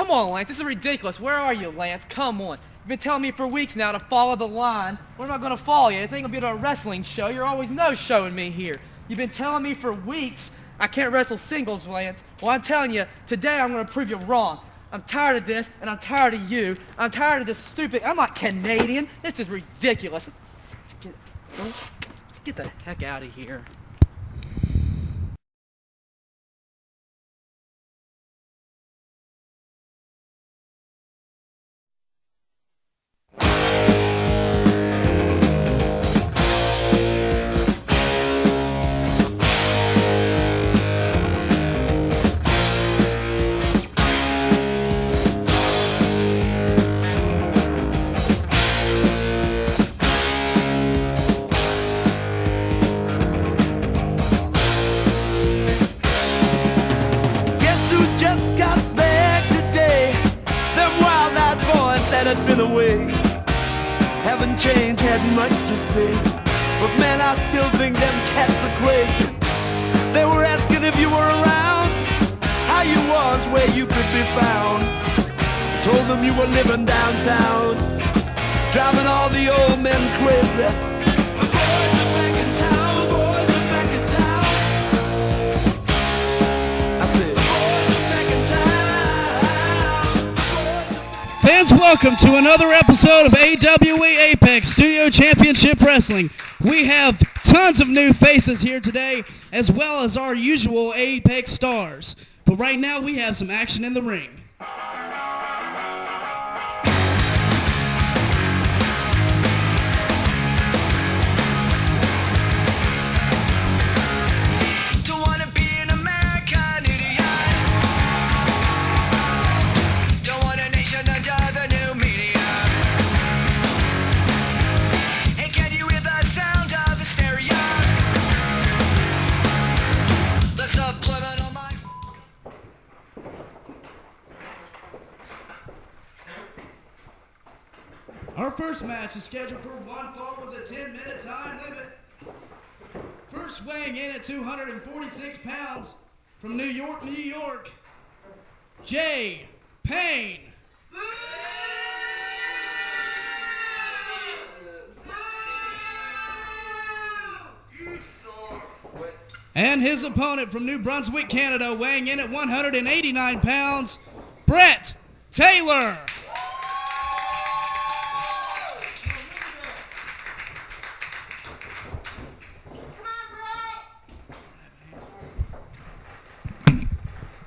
Come on, Lance. This is ridiculous. Where are you, Lance? Come on. You've been telling me for weeks now to follow the line. Where am I going to follow you? This ain't going to be a wrestling show. You're always no-showing me here. You've been telling me for weeks I can't wrestle singles, Lance. Well, I'm telling you, today I'm going to prove you wrong. I'm tired of this, and I'm tired of you. I'm tired of this stupid... I'm not Canadian. This is ridiculous. Let's get the heck out of here. Haven't changed, had much to say, but man, I still think them cats are crazy. They were asking if you were around, how you was, where you could be found. I told them you were living downtown, driving all the old men crazy. The boys are back in town, boys are back in town. I said, the boys are back in town. Fans, welcome to another episode of AWA Apex Studio Championship Wrestling. We have tons of new faces here today, as well as our usual Apex stars. But right now, we have some action in the ring. Our first match is scheduled for one fall with a 10-minute time limit. First weighing in at 246 pounds from New York, New York, Jay Payne. And his opponent from New Brunswick, Canada, weighing in at 189 pounds, Brett Taylor.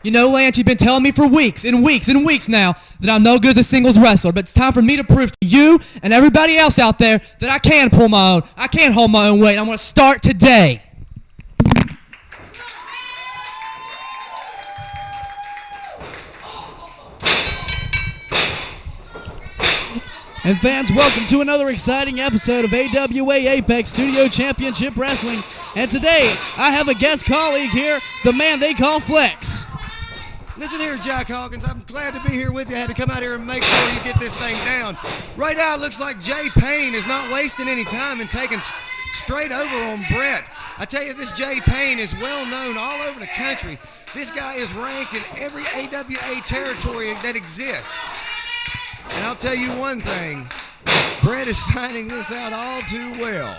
You know, Lance, you've been telling me for weeks and weeks and weeks now that I'm no good as a singles wrestler, but it's time for me to prove to you and everybody else out there that I can pull my own. I can hold my own weight. I'm going to start today. And fans, welcome to another exciting episode of AWA Apex Studio Championship Wrestling. And today, I have a guest colleague here, the man they call Flex. Listen here, Jack Hawkins, I'm glad to be here with you. I had to come out here and make sure you get this thing down. Right now, it looks like Jay Payne is not wasting any time and taking straight over on Brett. I tell you, this Jay Payne is well known all over the country. This guy is ranked in every AWA territory that exists. And I'll tell you one thing, Brett is finding this out all too well.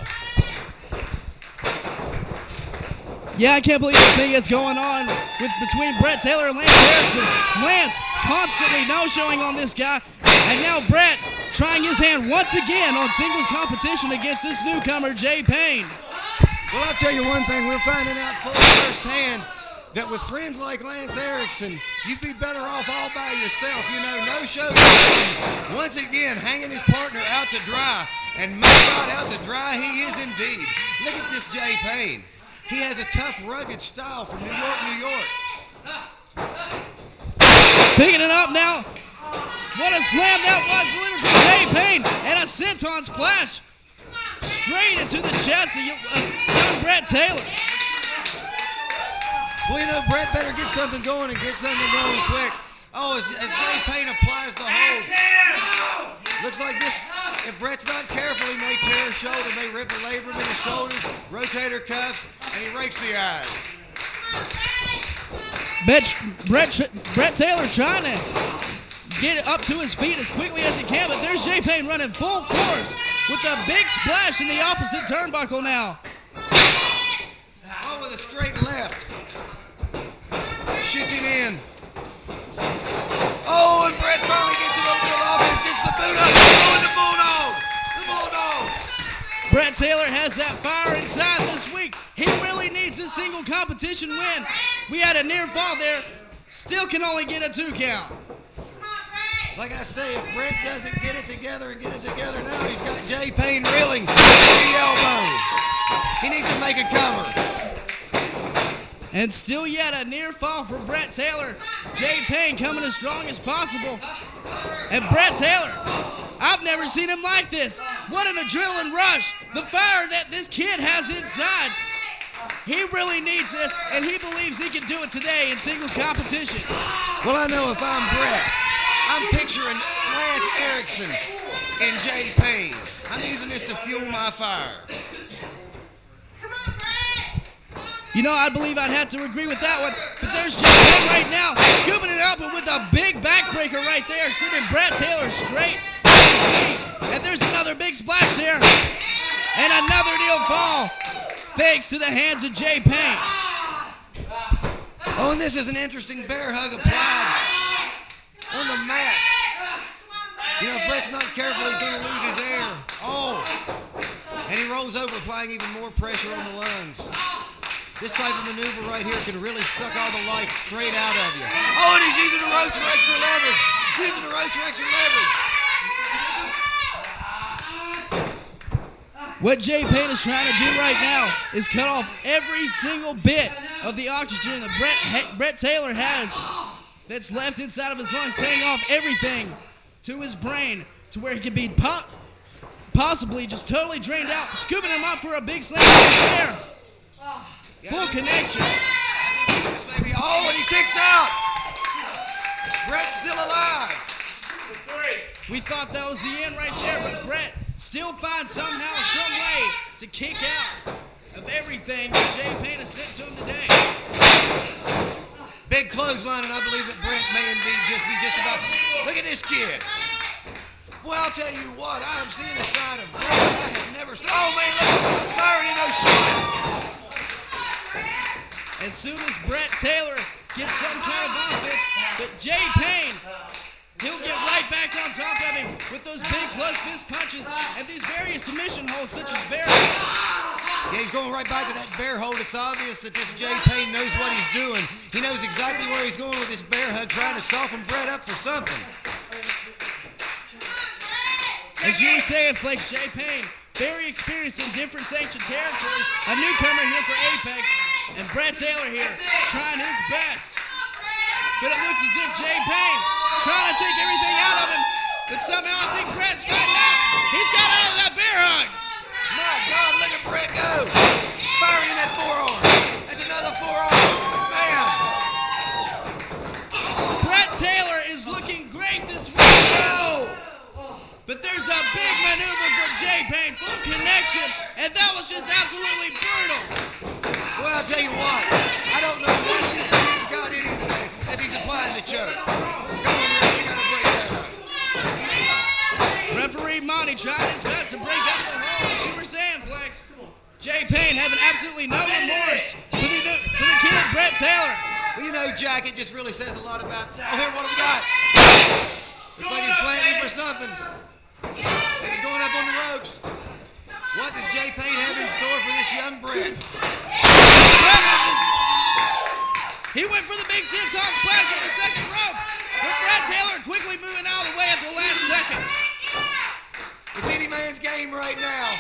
Yeah, I can't believe the thing that's going on between Brett Taylor and Lance Erickson. Lance constantly no-showing on this guy, and now Brett trying his hand once again on singles competition against this newcomer, Jay Payne. Well, I'll tell you one thing, we're finding out firsthand that with friends like Lance Erickson, you'd be better off all by yourself. You know, no shows. Once again, hanging his partner out to dry, and my God, out to dry he is indeed. Look at this Jay Payne. He has a tough, rugged style from New York, New York. Picking it up now. What a slam that was delivered from Jay Payne, and a senton splash straight into the chest of young Brett Taylor. Well, you know, Brett better get something going and get something going quick. Oh, as Jay Payne applies the hold. Looks like this, if Brett's not careful, he may tear his shoulder, may rip the labrum in the shoulders, rotator cuffs, and he rakes the eyes. Brett Taylor trying to get up to his feet as quickly as he can, but there's Jay Payne running full force with a big splash in the opposite turnbuckle now. Oh, with a straight left. Shoots him in. Oh, and Brett finally gets a little bit of offense, gets the boot up. Oh, and the Bulldog. The Bulldog. Bret Taylor has that fire inside this week. He really needs a single competition win. We had a near fall there. Still can only get a 2 count. Like I say, if Brett doesn't get it together now, he's got Jay Payne reeling at the elbow. He needs to make a cover. And still yet a near fall for Bret Taylor. Jay Payne coming as strong as possible. And Bret Taylor, I've never seen him like this. What an adrenaline rush. The fire that this kid has inside. He really needs this, and he believes he can do it today in singles competition. Well, I know if I'm Brett, I'm picturing Lance Erickson and Jay Payne. I'm using this to fuel my fire. You know, I believe I'd have to agree with that one, but there's Jay Payne right now, scooping it up and with a big backbreaker right there, sending Bret Taylor straight to his feet. And there's another big splash there, and another near fall, thanks to the hands of Jay Payne. Oh, and this is an interesting bear hug applied on the mat. You know, if Brett's not careful, he's going to lose his air. Oh, and he rolls over, applying even more pressure on the lungs. This type of maneuver right here can really suck all the life straight out of you. Oh, and he's using the ropes for extra leverage. Using the ropes for extra leverage. What Jay Payne is trying to do right now is cut off every single bit of the oxygen that Bret Taylor has that's left inside of his lungs, paying off everything to his brain to where he can be possibly just totally drained out, scooping him up for a big slam right there. Full connection. This may be, oh, and he kicks out. Brett's still alive. We thought that was the end right there, but Bret still finds somehow, some way to kick out of everything that Jay Payne has sent to him today. Big clothesline, and I believe that Brett may indeed be just about. Look at this kid. Well, I'll tell you what, I am seeing a side of Brett I have never seen. Oh, man, look, firing in those shots. As soon as Bret Taylor gets some kind of offense, but Jay Payne, he'll get right back on top of him with those big close fist punches and these various submission holds such as bear. Yeah, he's going right back to that bear hold. It's obvious that this Jay Payne knows what he's doing. He knows exactly where he's going with this bear hug, trying to soften Bret up for something. As you were saying, Flex, Jay Payne, very experienced in different sanctioned territories, a newcomer here for Apex, and Bret Taylor here trying his best. But it looks as if Jay Payne trying to take everything out of him, but somehow I think Bret's gotten out. He's got out of that bear hug. My God, look at Bret go. Firing in that forearm. That's another forearm. Bam. Bret Taylor is looking great this week. No. But there's a big maneuver from Jay Payne, full connection, and that was just absolutely brutal. Well, I'll tell you what. I don't know what this kid's got in him today as he's applying the choke. Come on, Rick, you gotta break that up. Referee Monty tried his best to break up the hole, as you were saying, Flex. Jay Payne having absolutely no remorse for the kid, Bret Taylor. Well, you know, Jack, it just really says a lot about. Oh, here, what have we got? Looks like he's planning for something. He's going up on the ropes. What does Jay Payne have in store for this young Bret? He went for the big senton splash on the second rope, but Bret Taylor quickly moving out of the way at the last second. It's any man's game right now.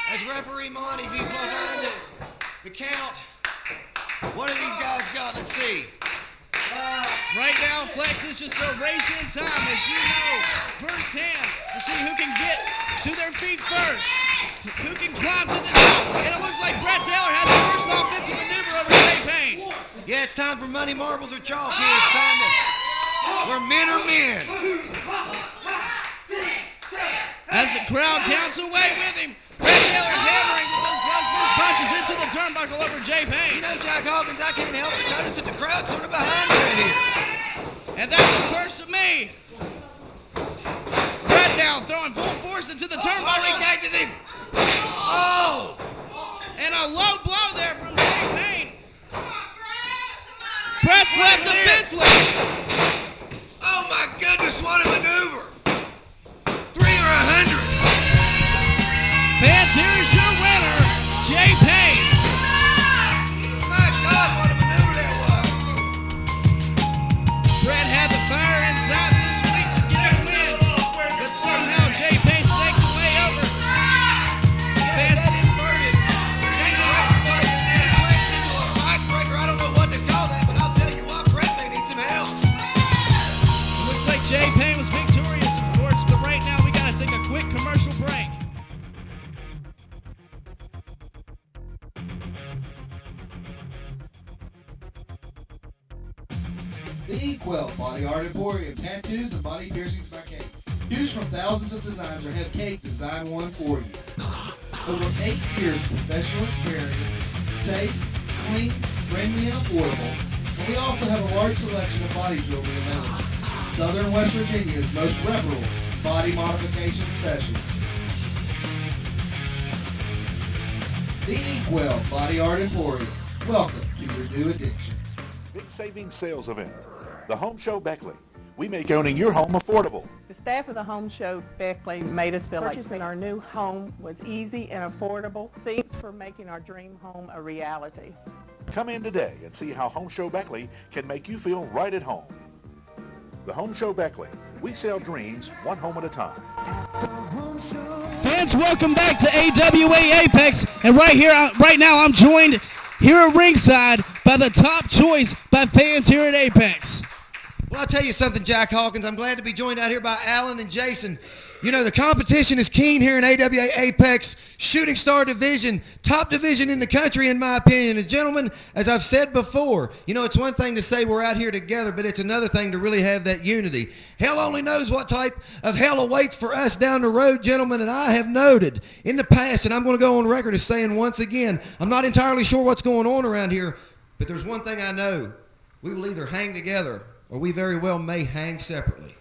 As referee Monty's, he's behind the count. What do these guys got? Let's see. Right now, Flex is just a race in time, as you know, firsthand, to see who can get to their feet first, who can climb to the top. And it looks like Bret Taylor has the first offensive maneuver over Jay Payne. Yeah, it's time for money, marbles, or chalk here. It's time to, where men are men. As the crowd counts away with him, Bret Taylor hammering with those close fist punches into the turnbuckle over Jay Payne. You know, Jack Hawkins, I can't help but notice that the crowd's sort of behind Bret here. And that's a first to me. Brett down, throwing full force into the turnbuckle. He catches him. Oh! And a low blow there from Jay Payne. Brett's left defenseless. Oh my goodness, what a maneuver! 3 or 100. Fans, here is your winner, Jay Payne. My God, what a maneuver that was! Brett had the fire inside this week to get a win, but somehow Jay Payne snaked the way over. Fans, That inverted. Into a backbreaker. I don't know what to call that, but I'll tell you what, Brett may need some help. looks like Jay Payne was victorious, of course, but right now we gotta take a quick commercial break. The Inkwell Body Art Emporium, tattoos and body piercings by Kate. Choose from thousands of designs or have Kate design one for you. Over 8 years of professional experience, safe, clean, friendly, and affordable. And we also have a large selection of body jewelry available. Southern West Virginia's most reputable body modification specialist. The Inkwell Body Art Emporium. Welcome to your new addiction. Big savings sales event. The Home Show Beckley. We make owning your home affordable. The staff of the Home Show Beckley made us feel like purchasing our new home was easy and affordable. Thanks for making our dream home a reality. Come in today and see how Home Show Beckley can make you feel right at home. The Home Show Beckley. We sell dreams one home at a time. Fans, welcome back to AWA Apex, and right now I'm joined here at ringside by the top choice by fans here at Apex. Well, I'll tell you something, Jack Hawkins. I'm glad to be joined out here by Alan and Jason. You know, the competition is keen here in AWA Apex, Shooting Star Division, top division in the country, in my opinion. And gentlemen, as I've said before, you know, it's one thing to say we're out here together, but it's another thing to really have that unity. Hell only knows what type of hell awaits for us down the road, gentlemen, and I have noted in the past, and I'm going to go on record as saying once again, I'm not entirely sure what's going on around here, but there's one thing I know. We will either hang together or we very well may hang separately.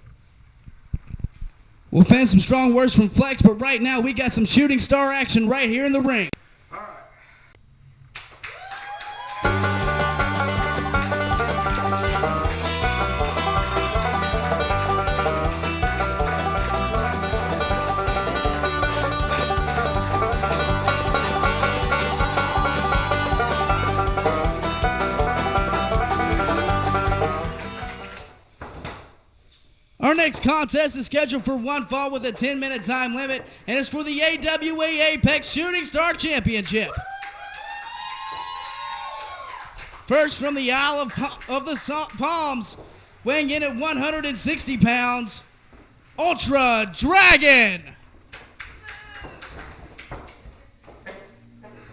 Well, fans, some strong words from Flex, but right now we got some shooting star action right here in the ring. Our next contest is scheduled for one fall with a 10-minute time limit, and it's for the AWA Apex Shooting Star Championship. First from the Isle of the Palms, weighing in at 160 pounds, Ultra Dragon.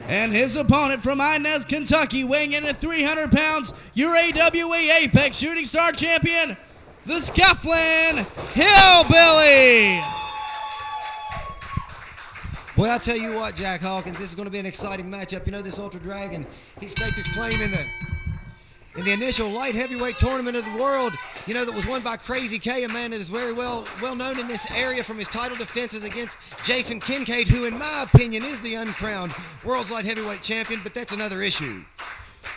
And his opponent from Inez, Kentucky, weighing in at 300 pounds, your AWA Apex Shooting Star Champion, the Scufflin Hillbilly. Boy, I'll tell you what, Jack Hawkins, this is going to be an exciting matchup. You know, this Ultra Dragon, he staked his claim in the initial light heavyweight tournament of the world, you know, that was won by Crazy K, a man that is very well known in this area from his title defenses against Jason Kincaid, who in my opinion is the uncrowned world's light heavyweight champion, but that's another issue.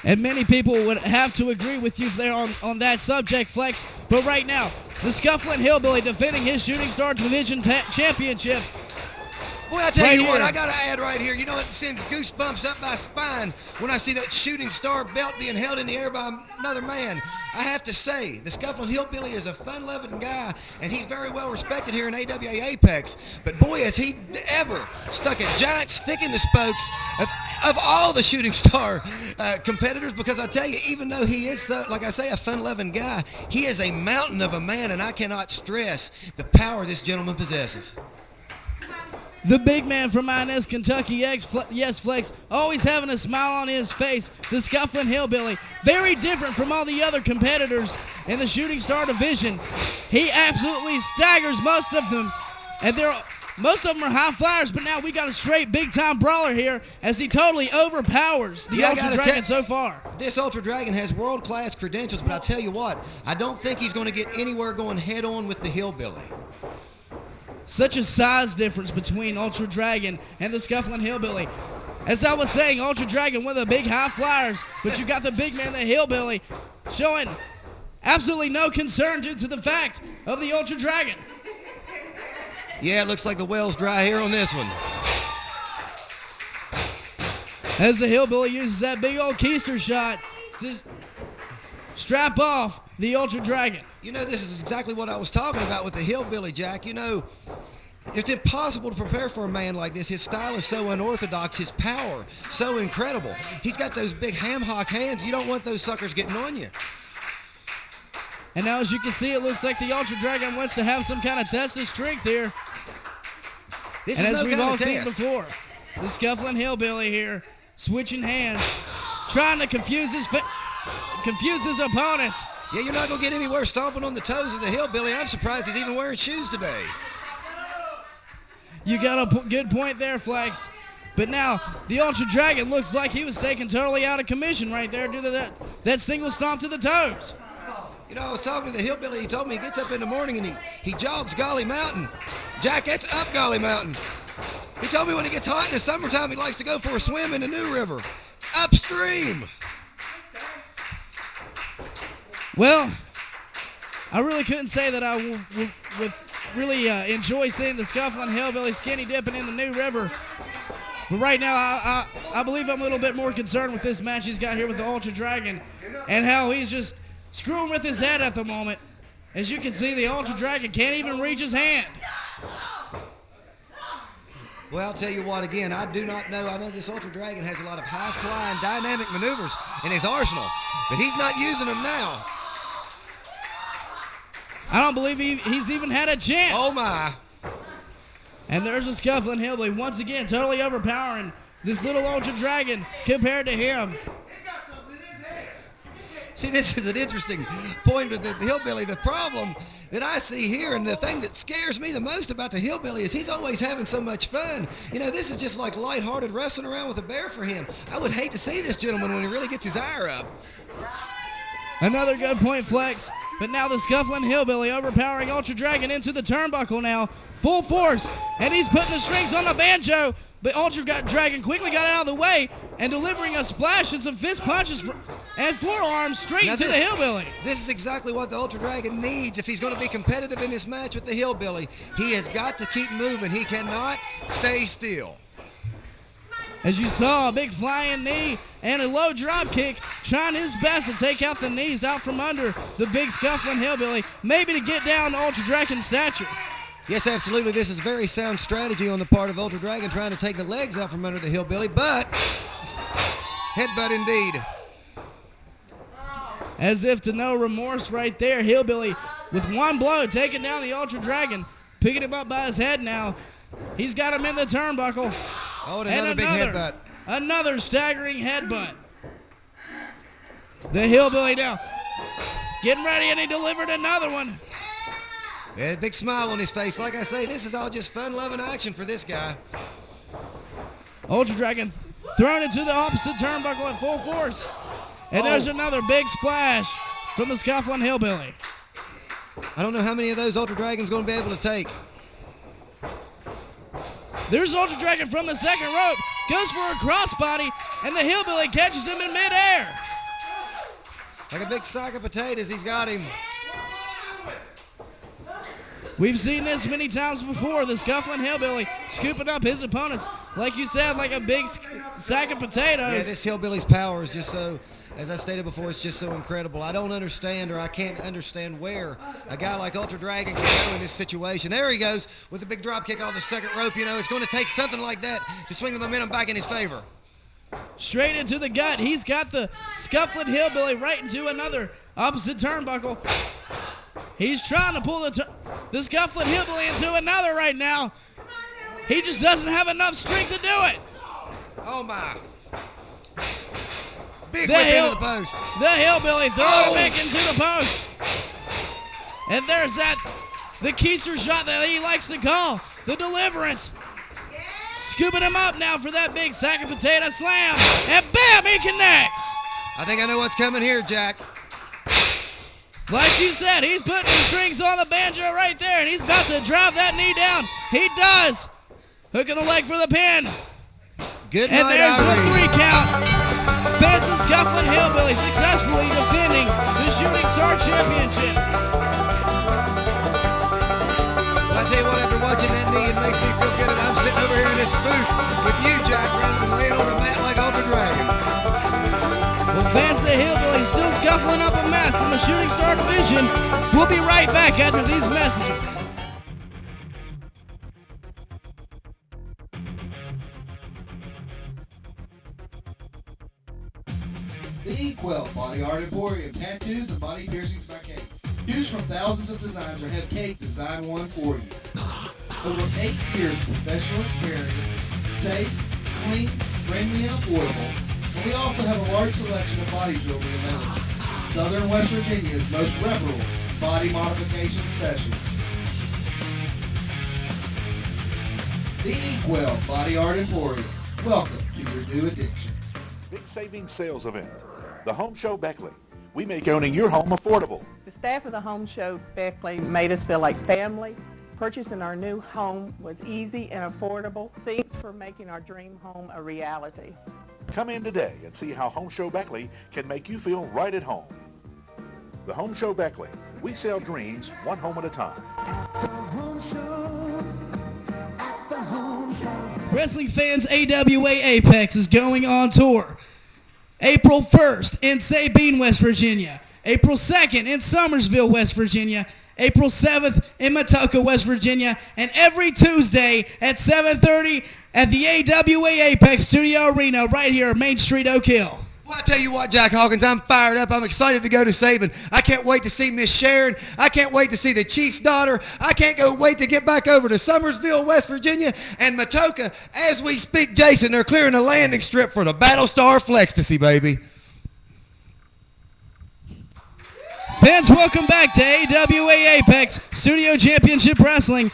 And many people would have to agree with you there on that subject, Flex. But right now, the Scufflin Hillbilly defending his Shooting Star Division championship. Boy, I tell Right you what, here. I got to add right here, you know, it sends goosebumps up my spine when I see that Shooting Star belt being held in the air by another man. I have to say, the Scufflin Hillbilly is a fun-loving guy, and he's very well respected here in AWA Apex. But boy, has he ever stuck a giant stick in the spokes of all the Shooting Star competitors, because I tell you, even though he is, like I say, a fun-loving guy, he is a mountain of a man, and I cannot stress the power this gentleman possesses. The big man from Inez, Kentucky, yes, Flex, always having a smile on his face. The Scufflin Hillbilly, very different from all the other competitors in the Shooting Star Division. He absolutely staggers most of them, and they're Most of them are high flyers, but now we got a straight big-time brawler here as he totally overpowers the Ultra Dragon so far. This Ultra Dragon has world-class credentials, but I'll tell you what, I don't think he's going to get anywhere going head-on with the Hillbilly. Such a size difference between Ultra Dragon and the Scuffling Hillbilly. As I was saying, Ultra Dragon one of the big high flyers, but you got the big man, the Hillbilly, showing absolutely no concern due to the fact of the Ultra Dragon. Yeah, it looks like the well's dry here on this one. As the Hillbilly uses that big old keister shot to strap off the Ultra Dragon. You know, this is exactly what I was talking about with the Hillbilly, Jack. You know, it's impossible to prepare for a man like this. His style is so unorthodox, his power so incredible. He's got those big ham hock hands. You don't want those suckers getting on you. And now, as you can see, it looks like the Ultra Dragon wants to have some kind of test of strength here. This and is as no we've kind all of seen test. before, the Scuffling Hillbilly here, switching hands, trying to confuse his opponents. Yeah, you're not going to get anywhere stomping on the toes of the Hillbilly. I'm surprised he's even wearing shoes today. You got a good point there, Flex. But now, the Ultra Dragon looks like he was taken totally out of commission right there due to that single stomp to the toes. You know, I was talking to the Hillbilly. He told me he gets up in the morning and he jogs Golly Mountain. Jack, that's up Golly Mountain. He told me when it gets hot in the summertime, he likes to go for a swim in the New River. Upstream. Well, I really couldn't say that I would really enjoy seeing the Scuffling Hillbilly skinny dipping in the New River. But right now, I believe I'm a little bit more concerned with this match he's got here with the Ultra Dragon and how he's just screwing with his head at the moment. As you can see, the Ultra Dragon can't even reach his hand. Well, I'll tell you what, again, I do not know. I know this Ultra Dragon has a lot of high-flying dynamic maneuvers in his arsenal, but he's not using them now. I don't believe he's even had a chance. Oh, my. And there's a Scuffling Hillbilly once again totally overpowering this little Ultra Dragon compared to him. See, this is an interesting point with the Hillbilly. The problem that I see here, and the thing that scares me the most about the Hillbilly, is he's always having so much fun. You know, this is just like lighthearted wrestling around with a bear for him. I would hate to see this gentleman when he really gets his ire up. Another good point, Flex. But now the Scuffling Hillbilly overpowering Ultra Dragon into the turnbuckle now. Full force. And he's putting the strings on the banjo. But Ultra Dragon quickly got out of the way and delivering a splash and some fist punches and forearms straight to the Hillbilly. This is exactly what the Ultra Dragon needs if he's going to be competitive in this match with the Hillbilly. He has got to keep moving. He cannot stay still. As you saw, a big flying knee and a low drop kick, trying his best to take out the knees out from under the big Scuffling Hillbilly, maybe to get down to Ultra Dragon's stature. Yes, absolutely. This is very sound strategy on the part of Ultra Dragon, trying to take the legs out from under the Hillbilly, but headbutt indeed. As if to no remorse right there, Hillbilly with one blow taking down the Ultra Dragon, picking him up by his head now. He's got him in the turnbuckle. Oh, and another big headbutt. Another staggering headbutt. The Hillbilly now getting ready, and he delivered another one. Yeah, big smile on his face. Like I say, this is all just fun-loving action for this guy. Ultra Dragon thrown into the opposite turnbuckle at full force. And there's another big splash from the Scuffling Hillbilly. I don't know how many of those Ultra Dragon's going to be able to take. There's Ultra Dragon from the second rope. Goes for a crossbody, and the Hillbilly catches him in midair. Like a big sack of potatoes, he's got him. We've seen this many times before. The Scuffling Hillbilly scooping up his opponents, like you said, like a big sack of potatoes. Yeah, this Hillbilly's power is just so, as I stated before, it's just so incredible. I don't understand, or I can't understand where a guy like Ultra Dragon can go in this situation. There he goes with the big drop kick off the second rope. You know, it's going to take something like that to swing the momentum back in his favor. Straight into the gut. He's got the Scuffling Hillbilly right into another opposite turnbuckle. He's trying to pull the Scuffling Hillbilly into another right now. He just doesn't have enough strength to do it. Oh, my. Big whip into the post. The Hillbilly throwing it back into the post. And there's the keister shot that he likes to call. the Deliverance. Scooping him up now for that big sack of potato slam. And bam, he connects. I think I know what's coming here, Jack. Like you said, he's putting the strings on the banjo right there, and he's about to drive that knee down. He does. Hooking the leg for the pin. Good And night, there's the Irene. 3 count. Fences Scufflin Hillbilly successfully defending the Shooting Star Championship. Well, I tell you what, after watching that knee, it makes me feel good, and I'm sitting over here in this booth with you, Jack, rather than laying on a mat like Ultra Dragon. Well, Vance the Hillbilly still scuffling up a mess in the Shooting Star division. We'll be right back after these messages. The Inkwell Body Art Emporium, tattoos and body piercings by Kate. Choose from thousands of designs or have Kate design one for you. Over 8 years of professional experience, safe, clean, friendly, and affordable. And we also have a large selection of body jewelry available. Southern West Virginia's most reputable body modification specialist. The Inkwell Body Art Emporium. Welcome to your new addiction. Big savings sales event. The Home Show Beckley. We make owning your home affordable. The staff of the Home Show Beckley made us feel like family. Purchasing our new home was easy and affordable. Thanks for making our dream home a reality. Come in today and see how Home Show Beckley can make you feel right at home. The Home Show Beckley. We sell dreams one home at a time. Wrestling fans, AWA Apex is going on tour. April 1st in Sabine, West Virginia. April 2nd in Summersville, West Virginia. April 7th in Matoka, West Virginia. And every Tuesday at 7:30 at the AWA Apex Studio Arena right here at Main Street, Oak Hill. Well, I tell you what, Jack Hawkins, I'm fired up. I'm excited to go to Sabin. I can't wait to see Miss Sharon. I can't wait to see the Chief's daughter. I can't wait to get back over to Summersville, West Virginia, and Matoka. As we speak, Jason, they're clearing the landing strip for the Battlestar Flextasy, baby. Fans, welcome back to AWA Apex Studio Championship Wrestling.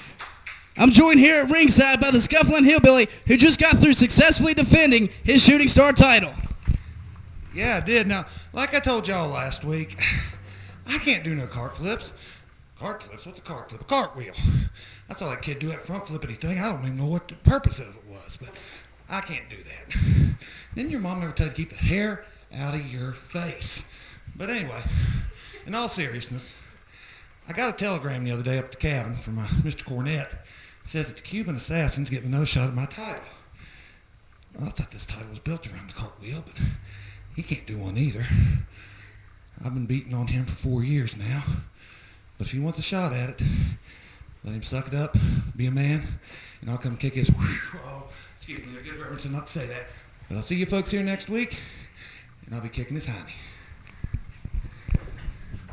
I'm joined here at ringside by the Scufflin Hillbilly, who just got through successfully defending his Shooting Star title. Yeah, I did. Now, like I told y'all last week, I can't do no cart flips. Cart flips? What's a cart flip? A cartwheel. That's all that kid do, that front flippity thing. I don't even know what the purpose of it was, but I can't do that. Didn't your mom ever tell you to keep the hair out of your face? But anyway, in all seriousness, I got a telegram the other day up at the cabin from Mr. Cornett. It says that the Cuban assassins getting no shot at my title. Well, I thought this title was built around the cartwheel, but he can't do one either. I've been beating on him for 4 years now. But if he wants a shot at it, let him suck it up, be a man, and I'll come kick his... Oh, excuse me, I get a reference not to say that. But I'll see you folks here next week, and I'll be kicking his hiney.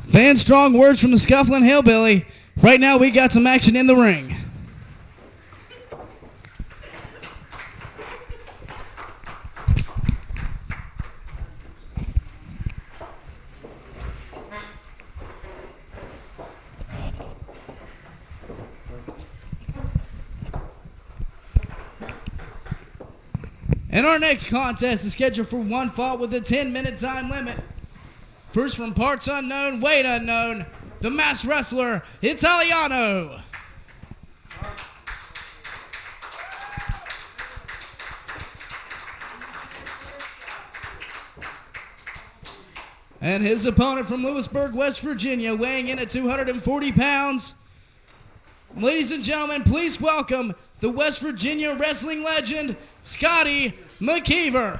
Fan strong words from the Scufflin Hillbilly. Right now we got some action in the ring. And our next contest is scheduled for one fall with a 10-minute time limit. First from parts unknown, weight unknown, the masked wrestler, Italiano. And his opponent from Lewisburg, West Virginia, weighing in at 240 pounds. Ladies and gentlemen, please welcome the West Virginia wrestling legend, Scotty McKeever.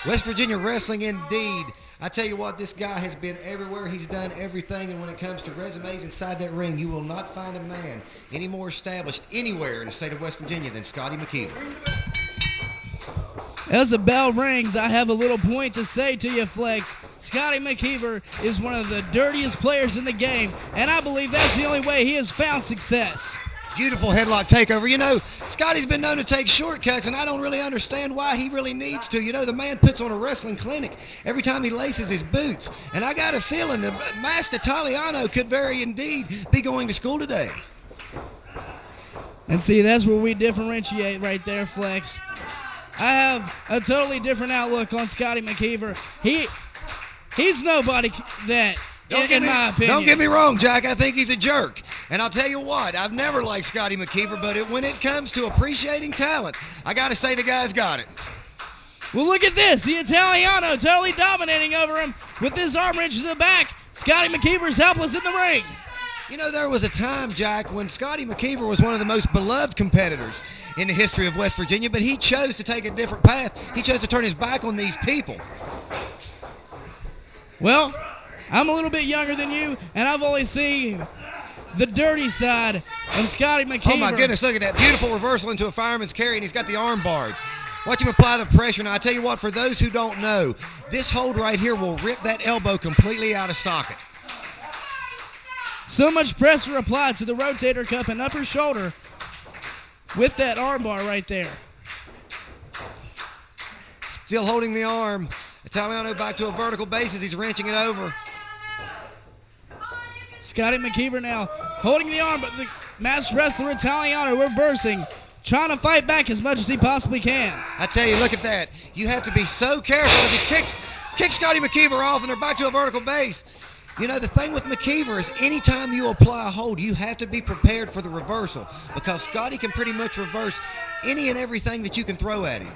West Virginia wrestling indeed. I tell you what, this guy has been everywhere. He's done everything, and when it comes to resumes inside that ring, you will not find a man any more established anywhere in the state of West Virginia than Scotty McKeever. As the bell rings, I have a little point to say to you, Flex. Scotty McKeever is one of the dirtiest players in the game, and I believe that's the only way he has found success. Beautiful headlock takeover. You know, Scotty's been known to take shortcuts, and I don't really understand why he really needs to. You know, the man puts on a wrestling clinic every time he laces his boots. And I got a feeling that Master Italiano could very indeed be going to school today. And see, that's where we differentiate right there, Flex. I have a totally different outlook on Scotty McKeever. He's nobody that, in my opinion. Don't get me wrong, Jack. I think he's a jerk. And I'll tell you what, I've never liked Scotty McKeever, but when it comes to appreciating talent, I got to say the guy's got it. Well, look at this. The Italiano totally dominating over him with his arm wrench to the back. Scotty McKeever's helpless in the ring. You know, there was a time, Jack, when Scotty McKeever was one of the most beloved competitors in the history of West Virginia, but he chose to take a different path. He chose to turn his back on these people. Well, I'm a little bit younger than you, and I've only seen the dirty side of Scotty McKeever. Oh, my goodness, look at that beautiful reversal into a fireman's carry, and he's got the arm barred. Watch him apply the pressure. Now, I tell you what, for those who don't know, this hold right here will rip that elbow completely out of socket. So much pressure applied to the rotator cuff and upper shoulder with that arm bar right there. Still holding the arm. Italiano back to a vertical base as he's wrenching it over. Scotty McKeever now holding the arm, but the masked wrestler Italiano reversing, trying to fight back as much as he possibly can. I tell you, look at that. You have to be so careful as he kicks Scotty McKeever off, and they're back to a vertical base. You know, the thing with McKeever is anytime you apply a hold, you have to be prepared for the reversal, because Scotty can pretty much reverse any and everything that you can throw at him.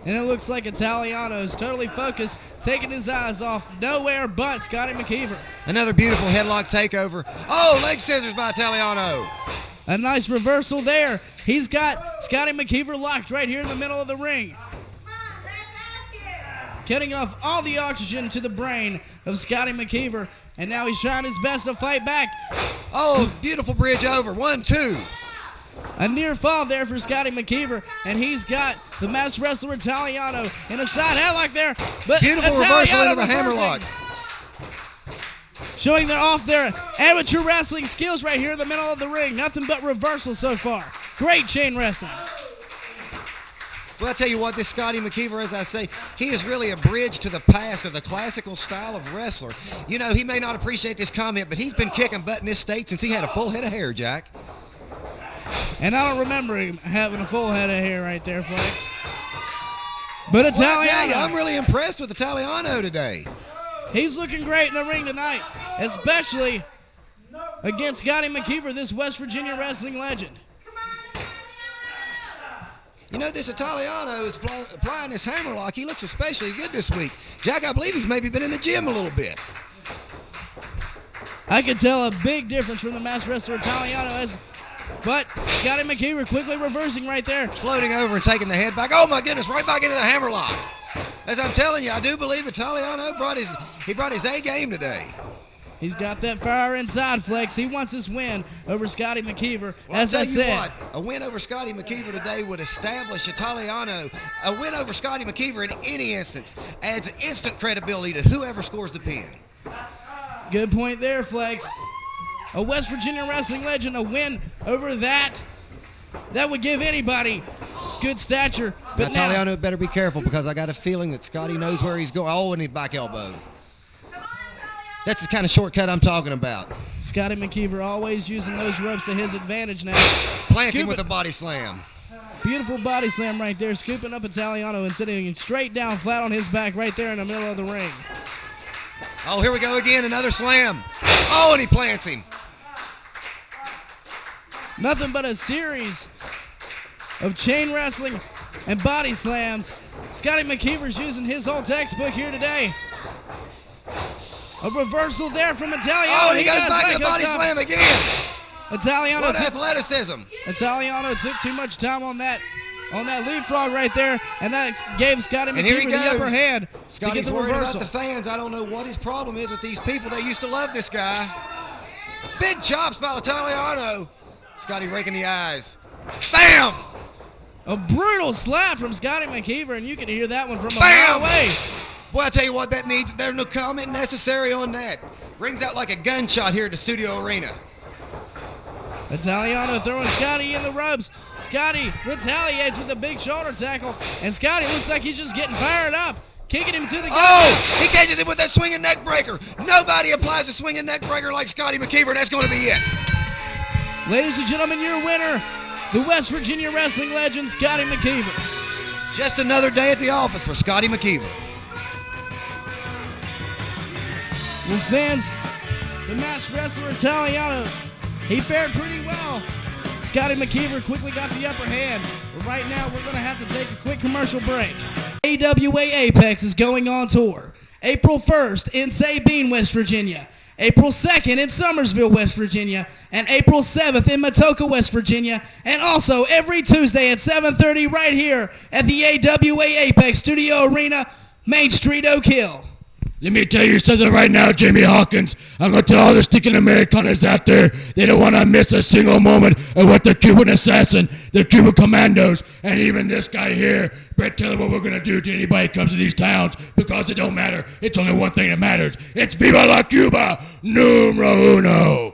And it looks like Italiano is totally focused, taking his eyes off nowhere but Scotty McKeever. Another beautiful headlock takeover. Oh, leg scissors by Italiano. A nice reversal there. He's got Scotty McKeever locked right here in the middle of the ring. Cutting off all the oxygen to the brain of Scotty McKeever. And now he's trying his best to fight back. Oh, beautiful bridge over. 1, 2. A near fall there for Scotty McKeever, and he's got the masked wrestler Italiano in a side headlock there. But beautiful reversal into the hammerlock. Showing off their amateur wrestling skills right here in the middle of the ring. Nothing but reversal so far. Great chain wrestling. Well, I tell you what, this Scotty McKeever, as I say, he is really a bridge to the past of the classical style of wrestler. You know, he may not appreciate this comment, but he's been kicking butt in this state since he had a full head of hair, Jack. And I don't remember him having a full head of hair right there, Flex. But Italiano, well, I tell you, I'm really impressed with Italiano today. He's looking great in the ring tonight, especially against Scotty McKeever, this West Virginia wrestling legend. You know, this Italiano is applying this hammerlock. He looks especially good this week. Jack, I believe he's maybe been in the gym a little bit. I can tell a big difference from the masked wrestler Italiano, but Scotty McKeever quickly reversing right there. Floating over and taking the head back. Oh, my goodness, right back into the hammerlock. As I'm telling you, I do believe Italiano brought his A game today. He's got that fire inside, Flex. He wants this win over Scotty McKeever. Well, as I said, what, a win over Scotty McKeever today would establish Italiano. A win over Scotty McKeever in any instance adds instant credibility to whoever scores the pin. Good point there, Flex. A West Virginia wrestling legend, a win over that would give anybody good stature. But now, Italiano better be careful, because I got a feeling that Scotty knows where he's going. Oh, and he back elbow. That's the kind of shortcut I'm talking about. Scotty McKeever always using those ropes to his advantage now. Plants him with a body slam. Beautiful body slam right there, scooping up Italiano and sitting straight down flat on his back right there in the middle of the ring. Oh, here we go again, another slam. Oh, and he plants him. Nothing but a series of chain wrestling and body slams. Scotty McKeever's using his whole textbook here today. A reversal there from Italiano. Oh, and he goes back to the body slam again. Italiano what athleticism. Italiano took too much time on that leapfrog right there, and that gave Scotty McKeever the upper hand. Scotty's worried about the fans. I don't know what his problem is with these people. They used to love this guy. Big chops by Italiano. Scotty raking the eyes. Bam! A brutal slap from Scotty McKeever, and you can hear that one from a mile away. Boy, I tell you what, there's no comment necessary on that. Rings out like a gunshot here at the studio arena. Italiano throwing Scotty in the ropes. Scotty retaliates with a big shoulder tackle, and Scotty looks like he's just getting fired up. Kicking him to the ground. Oh, he catches him with that swinging neck breaker. Nobody applies a swinging neck breaker like Scotty McKeever, and that's going to be it. Ladies and gentlemen, your winner, the West Virginia wrestling legend, Scotty McKeever. Just another day at the office for Scotty McKeever. Well, fans, the masked wrestler Italiano, he fared pretty well. Scotty McKeever quickly got the upper hand. But right now, we're going to have to take a quick commercial break. AWA Apex is going on tour. April 1st in Sabine, West Virginia. April 2nd in Summersville, West Virginia. And April 7th in Matoka, West Virginia. And also every Tuesday at 7:30 right here at the AWA Apex Studio Arena, Main Street, Oak Hill. Let me tell you something right now, Jamie Hawkins. I'm going to tell all the stinking Americaners out there, they don't want to miss a single moment of what the Cuban assassin, the Cuban commandos, and even this guy here, Brett Taylor, what we're going to do to anybody who comes to these towns, because it don't matter. It's only one thing that matters. It's Viva la Cuba, numero uno.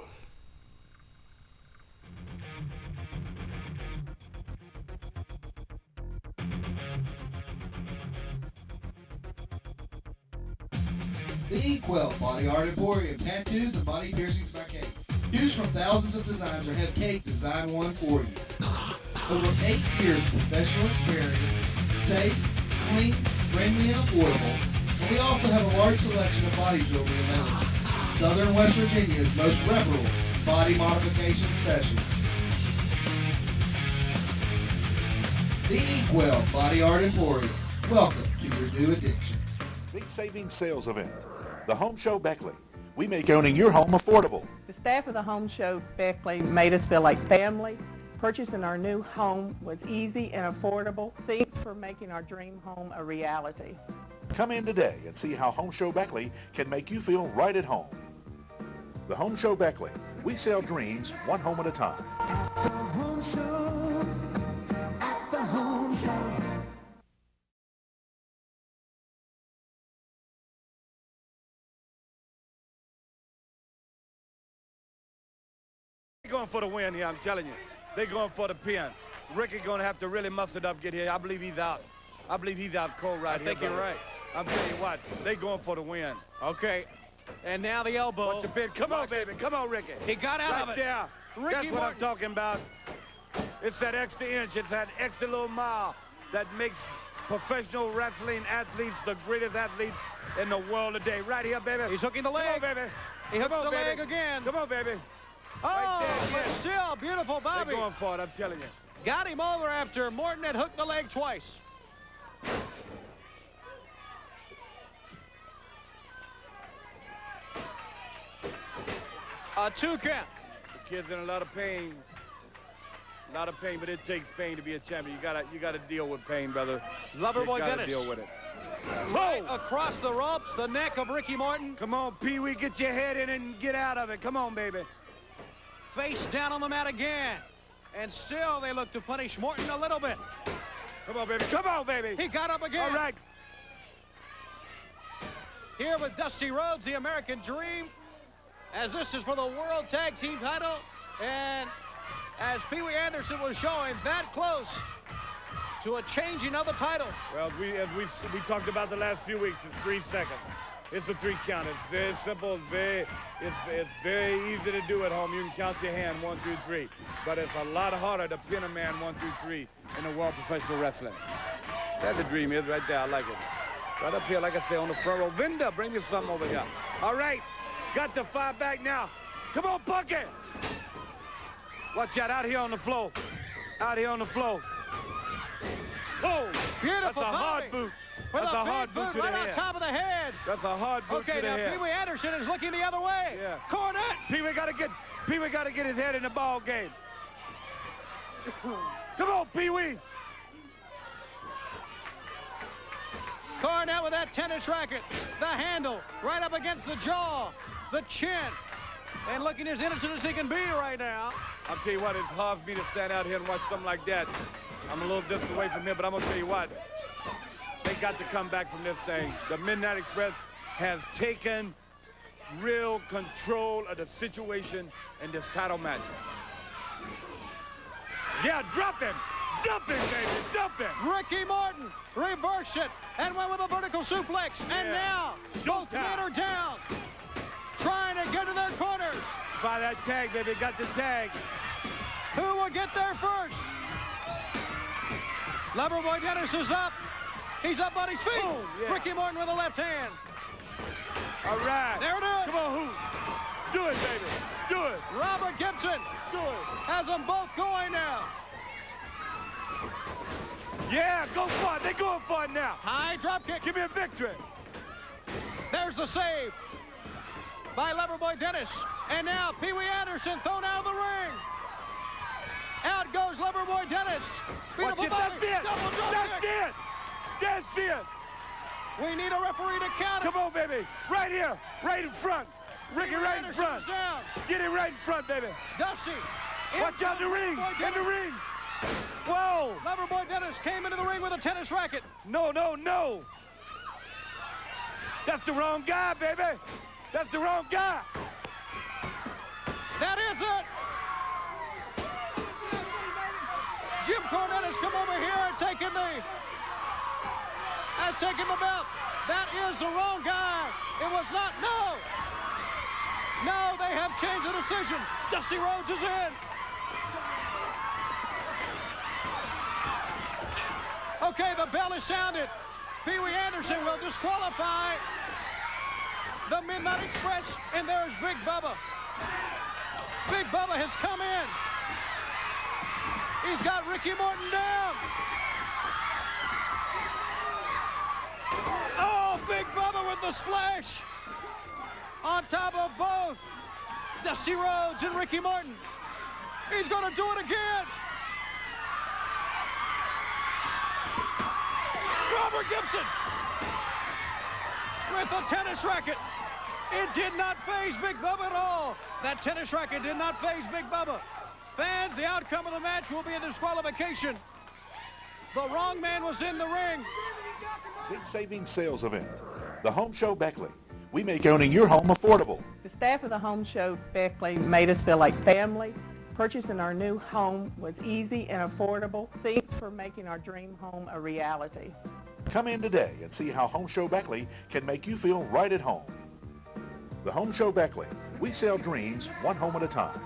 The Inkwell Body Art Emporium, tattoos and body piercings by Kate. Choose from thousands of designs or have Kate design one for you. Over 8 years of professional experience, safe, clean, friendly, and affordable. And we also have a large selection of body jewelry available. Southern West Virginia's most reputable body modification specialist. The Inkwell Body Art Emporium. Welcome to your new addiction. Big savings sales event. The Home Show Beckley. We make owning your home affordable. The staff of the Home Show Beckley made us feel like family. Purchasing our new home was easy and affordable. Thanks for making our dream home a reality. Come in today and see how Home Show Beckley can make you feel right at home. The Home Show Beckley. We sell dreams one home at a time. At the Home Show. At the Home Show. Going for the win here, I'm telling you. They're going for the pin. Ricky going to have to really muster it up, get here. I believe he's out. I believe he's out cold right here. I think you're right. I'm telling you what, they're going for the win. Okay. And now the elbow. Watch the pin. Come on, baby. Come on, Ricky. He got out right of it. There. Ricky That's what Morton. I'm talking about. It's that extra inch. It's that extra little mile that makes professional wrestling athletes the greatest athletes in the world today. Right here, baby. He's hooking the leg. Come on, baby. He hooks Come on, the baby. leg again. Come on, baby. Oh, Right there, but yes. still, beautiful Bobby. They're going for it, I'm telling you. Got him over after Morton had hooked the leg twice. A 2 count. The kid's in a lot of pain. A lot of pain, but it takes pain to be a champion. You gotta deal with pain, brother. Loverboy You gotta Dennis. deal with it. Right across the ropes, the neck of Ricky Morton. Come on, Pee-wee, get your head in and get out of it. Come on, baby. Face down on the mat again. And still they look to punish Morton a little bit. Come on, baby. Come on, baby. He got up again. All right. Here with Dusty Rhodes, the American Dream, as this is for the World Tag Team title. And as Pee Wee Anderson was showing, that close to a changing of the titles. Well, as we talked about the last few weeks, it's 3 seconds. It's a 3 count. It's very simple. It's very easy to do at home. You can count your hand 1, 2, 3. But it's a lot harder to pin a man 1, 2, 3 in the world of professional wrestling. That's the dream is right there. I like it. Right up here, like I say, on the front row. Vinda, bring me something over here. All right. Got the 5 back now. Come on, Bucket. Watch out here on the floor. Out here on the floor. Oh, Beautiful that's a hard Bobby. boot. With That's a a hard big boot boot to the right on head. top of the head. That's a hard boot Okay, to the now head. Pee Wee Anderson is looking the other way. Yeah. Cornette. Pee-wee got to get his head in the ball game. Come on, Pee-wee. Cornette with that tennis racket. The handle right up against the jaw. The chin. And looking as innocent as he can be right now. I'll tell you what, it's hard for me to stand out here and watch something like that. I'm a little distance away from him, but I'm going to tell you what. They got to come back from this thing. The Midnight Express has taken real control of the situation in this title match. Yeah, drop him. Dump him, baby. Dump him. Ricky Morton reversed it and went with a vertical suplex. And now both men are down, trying to get to their corners. Try that tag, baby. Got the tag. Who will get there first? Loverboy Dennis is up. He's up on his feet. Boom, yeah. Ricky Morton with a left hand. All right. There it is. Come on, Hoot. Do it, baby. Do it. Robert Gibson Do it. has them both going now. Yeah, go for it. They're going for it now. High drop kick. Give me a victory. There's the save by Loverboy Dennis. And now Pee Wee Anderson thrown out of the ring. Out goes Loverboy Dennis. Watch it. That's it. Double drop That's kick. it. That's it. We need a referee to count it. Come on, baby. Right here. Right in front. Ricky right in Anderson's front. down. Get him right in front, baby. Dusty. Watch out the ring. In the ring. Whoa. Loverboy Dennis came into the ring with a tennis racket. No, no, no. That's the wrong guy, baby. That's the wrong guy. That is it. Jim Cornette has come over here and taken the belt. That is the wrong guy. It was not. No. No, they have changed the decision. Dusty Rhodes is in. Okay, the bell is sounded. Pee Wee Anderson will disqualify the Midnight Express, and there's Big Bubba. Big Bubba has come in. He's got Ricky Morton down. Oh, Big Bubba with the splash on top of both Dusty Rhodes and Ricky Morton. He's going to do it again. Robert Gibson with the tennis racket. It did not faze Big Bubba at all. That tennis racket did not faze Big Bubba. Fans, the outcome of the match will be a disqualification. The wrong man was in the ring. Big savings sales event. The Home Show Beckley. We make owning your home affordable. The staff of the Home Show Beckley made us feel like family. Purchasing our new home was easy and affordable. Thanks for making our dream home a reality. Come in today and see how Home Show Beckley can make you feel right at home. The Home Show Beckley. We sell dreams one home at a time.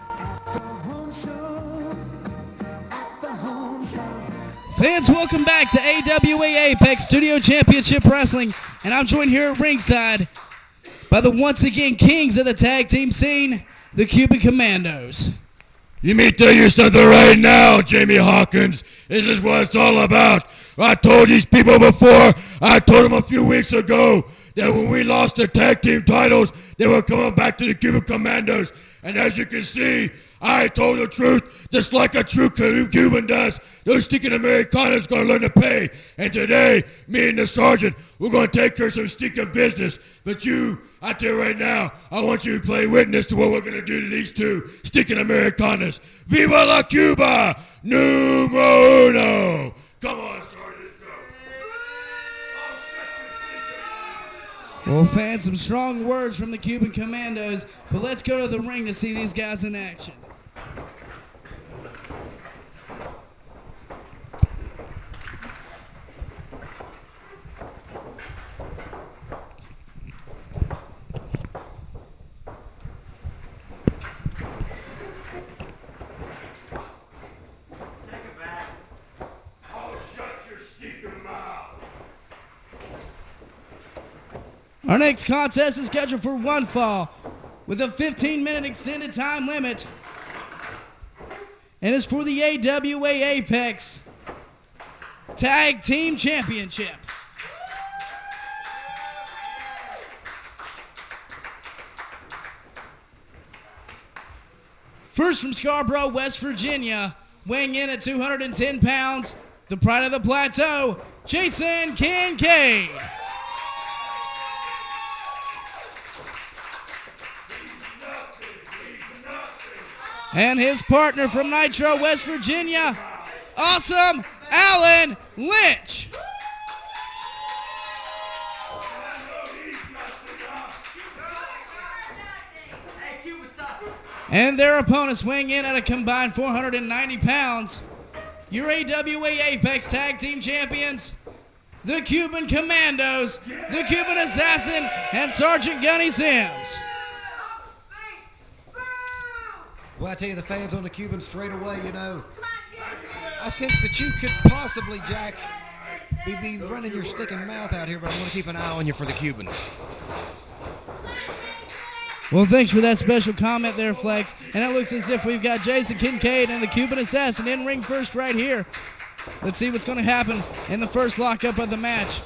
Fans, welcome back to AWA Apex Studio Championship Wrestling, and I'm joined here at ringside by the once again kings of the tag team scene, the Cuban Commandos. Let me tell you something right now, Jamie Hawkins. This is what it's all about. I told these people before, I told them a few weeks ago that when we lost the tag team titles, they were coming back to the Cuban Commandos. And as you can see, I told the truth, just like a true Cuban does. Those stinking Americanos going to learn to pay. And today, me and the sergeant, we're going to take care of some stinking business. But you, I tell you right now, I want you to play witness to what we're going to do to these two stinking Americanos. Viva la Cuba! Numero uno! Come on, Sergeant, let's go. Well, fans, some strong words from the Cuban Commandos, but let's go to the ring to see these guys in action. Our next contest is scheduled for one fall with a 15-minute extended time limit and is for the AWA Apex Tag Team Championship. First from Scarborough, West Virginia, weighing in at 210 pounds, the pride of the plateau, Jason Kincaid. And his partner from Nitro, West Virginia, Awesome Alan Lynch. And their opponents weighing in at a combined 490 pounds, your AWA Apex Tag Team Champions, the Cuban Commandos, the Cuban Assassin, and Sergeant Gunny Sims. Well, I tell you, the fans on the Cuban straight away, you know, I sense that you could possibly, Jack, be running your sticking mouth out here, but I'm going to keep an eye on you for the Cuban. Well, thanks for that special comment there, Flex. And it looks as if we've got Jason Kincaid and the Cuban Assassin in ring first right here. Let's see what's going to happen in the first lockup of the match.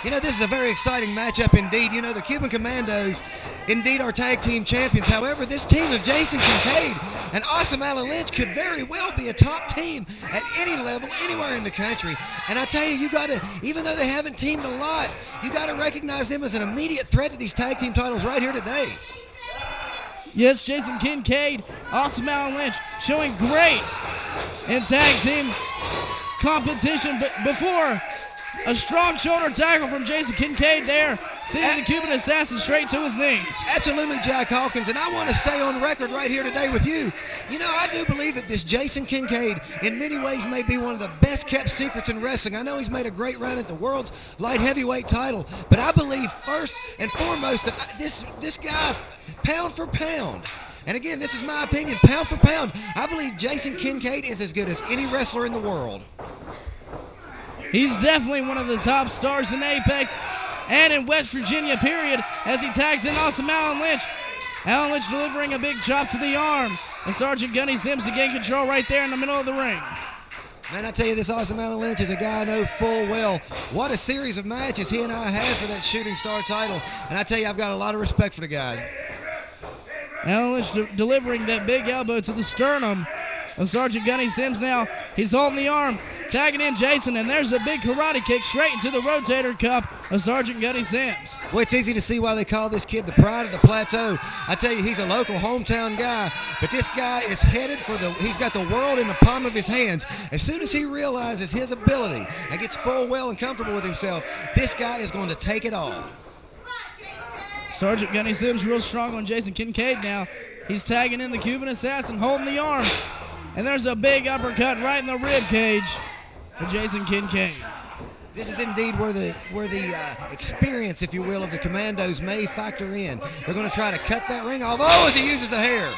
You know, this is a very exciting matchup indeed. You know, the Cuban Commandos indeed are tag team champions. However, this team of Jason Kincaid and Awesome Alan Lynch could very well be a top team at any level, anywhere in the country. And I tell you, you got to, even though they haven't teamed a lot, you got to recognize them as an immediate threat to these tag team titles right here today. Yes, Jason Kincaid, Awesome Alan Lynch showing great in tag team competition, but before a strong shoulder tackle from Jason Kincaid there, sending the Cuban Assassin straight to his knees. Absolutely, Jack Hawkins, and I want to say on record right here today with you, you know, I do believe that this Jason Kincaid in many ways may be one of the best kept secrets in wrestling. I know he's made a great run at the world's light heavyweight title, but I believe first and foremost that this guy, pound for pound, and again, this is my opinion, pound for pound, I believe Jason Kincaid is as good as any wrestler in the world. He's definitely one of the top stars in Apex and in West Virginia, period, as he tags in Awesome Alan Lynch. Alan Lynch delivering a big chop to the arm, and Sergeant Gunny Sims to gain control right there in the middle of the ring. Man, I tell you, this Awesome Alan Lynch is a guy I know full well. What a series of matches he and I had for that Shooting Star title, and I tell you, I've got a lot of respect for the guy. Alan Lynch delivering that big elbow to the sternum of Sergeant Gunny Sims now. He's holding the arm, tagging in Jason, and there's a big karate kick straight into the rotator cuff of Sergeant Gunny Sims. Well, it's easy to see why they call this kid the pride of the plateau. I tell you, he's a local hometown guy, but this guy is headed for he's got the world in the palm of his hands. As soon as he realizes his ability and gets full well and comfortable with himself, this guy is going to take it all. Sergeant Gunny Sims real strong on Jason Kincaid now. He's tagging in the Cuban Assassin, holding the arm. And there's a big uppercut right in the rib cage for Jason Kincaid. This is indeed where the experience, if you will, of the Commandos may factor in. They're going to try to cut that ring off. Oh, as he uses the hair.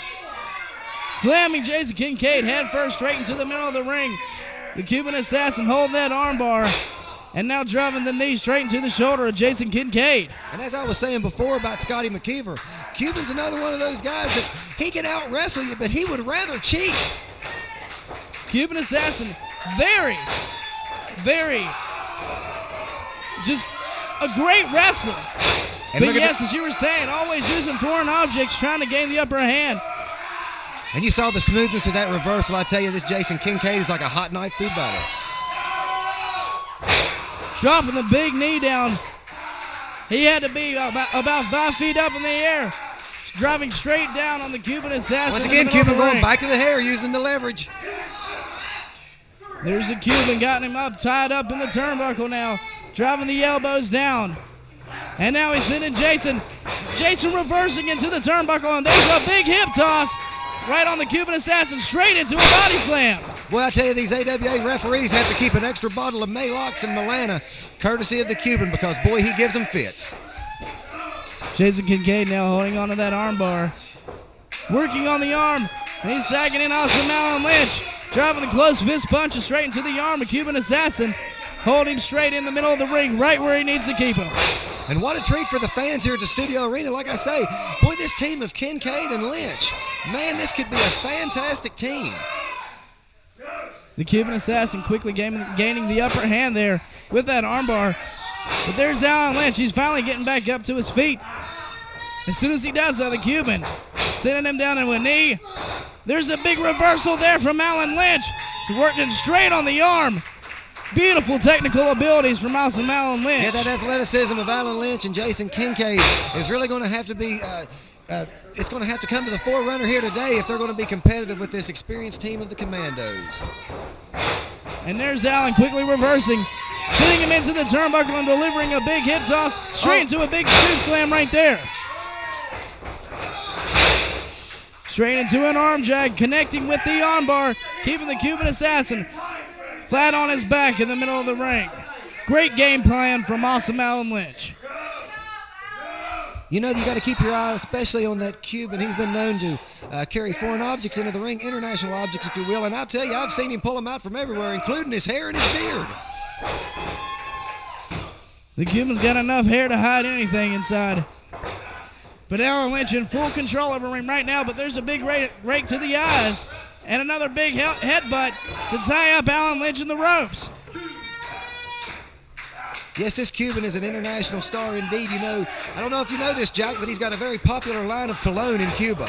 Slamming Jason Kincaid head first straight into the middle of the ring. The Cuban Assassin holding that armbar. And now driving the knee straight into the shoulder of Jason Kincaid. And as I was saying before about Scotty McKeever, Cuban's another one of those guys that he can out-wrestle you, but he would rather cheat. Cuban Assassin, very, just a great wrestler. And but yes, as you were saying, always using foreign objects, trying to gain the upper hand. And you saw the smoothness of that reversal. I tell you, this Jason Kincaid is like a hot knife through butter. Dropping the big knee down. He had to be about 5 feet up in the air. Driving straight down on the Cuban Assassin. Once again, Cuban going back to the hair, using the leverage. There's the Cuban, got him up, tied up in the turnbuckle now. Driving the elbows down. And now he's sending Jason. Jason reversing into the turnbuckle, and there's a big hip toss right on the Cuban Assassin, straight into a body slam. Well, I tell you, these AWA referees have to keep an extra bottle of Malox and Milana, courtesy of the Cuban, because, boy, he gives them fits. Jason Kincaid now holding onto that arm bar. Working on the arm, and he's sagging in Awesome Alan Lynch. Driving the close fist punches straight into the arm of Cuban Assassin. Holding him straight in the middle of the ring, right where he needs to keep him. And what a treat for the fans here at the Studio Arena. Like I say, boy, this team of Kincaid and Lynch, man, this could be a fantastic team. The Cuban Assassin quickly gaining the upper hand there with that armbar. But there's Alan Lynch. He's finally getting back up to his feet. As soon as he does so, the Cuban sending him down into a knee. There's a big reversal there from Alan Lynch. He's working straight on the arm. Beautiful technical abilities from Awesome Alan Lynch. Yeah, that athleticism of Alan Lynch and Jason Kincaid is really going to have to be, it's going to have to come to the forerunner here today if they're going to be competitive with this experienced team of the Commandos. And there's Alan quickly reversing, sending him into the turnbuckle and delivering a big hip toss straight into a big scoop slam right there. Straight into an arm drag, connecting with the armbar, keeping the Cuban Assassin flat on his back in the middle of the ring. Great game plan from Awesome Alan Lynch. You know, you got to keep your eye especially on that Cuban. He's been known to carry foreign objects into the ring, international objects, if you will. And I'll tell you, I've seen him pull them out from everywhere, including his hair and his beard. The Cuban's got enough hair to hide anything inside. But Alan Lynch in full control over him right now, but there's a big rake to the eyes and another big headbutt to tie up Alan Lynch in the ropes. Yes, this Cuban is an international star indeed. You know, I don't know if you know this, Jack, but he's got a very popular line of cologne in Cuba.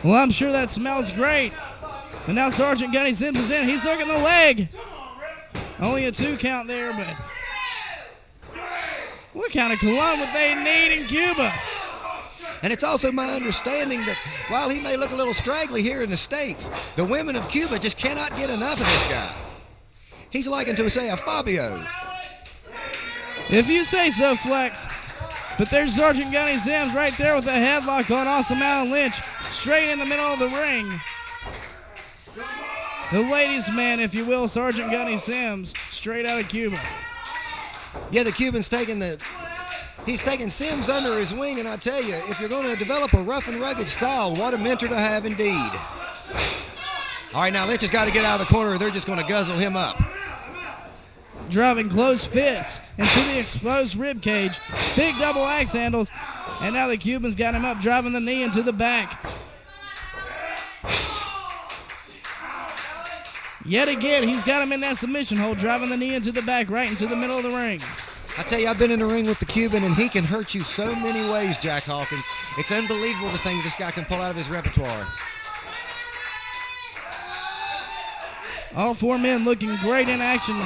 Well, I'm sure that smells great. But now Sergeant Gunny Sims is in. He's hooking the leg. Only a 2 count there, but what kind of cologne would they need in Cuba? And it's also my understanding that while he may look a little straggly here in the States, the women of Cuba just cannot get enough of this guy. He's likened to, say, a Fabio. If you say so, Flex. But there's Sergeant Gunny Sims right there with a headlock on Awesome Alan Lynch, straight in the middle of the ring. The ladies' man, if you will, Sergeant Gunny Sims, straight out of Cuba. Yeah, the Cuban's he's taking Sims under his wing, and I tell you, if you're going to develop a rough and rugged style, what a mentor to have indeed. All right, now Lynch has got to get out of the corner or they're just going to guzzle him up. Driving close fists into the exposed rib cage. Big double axe handles. And now the Cuban's got him up, driving the knee into the back. Yet again, he's got him in that submission hold, driving the knee into the back, right into the middle of the ring. I tell you, I've been in the ring with the Cuban, and he can hurt you so many ways, Jack Hawkins. It's unbelievable the things this guy can pull out of his repertoire. All 4 men looking great in action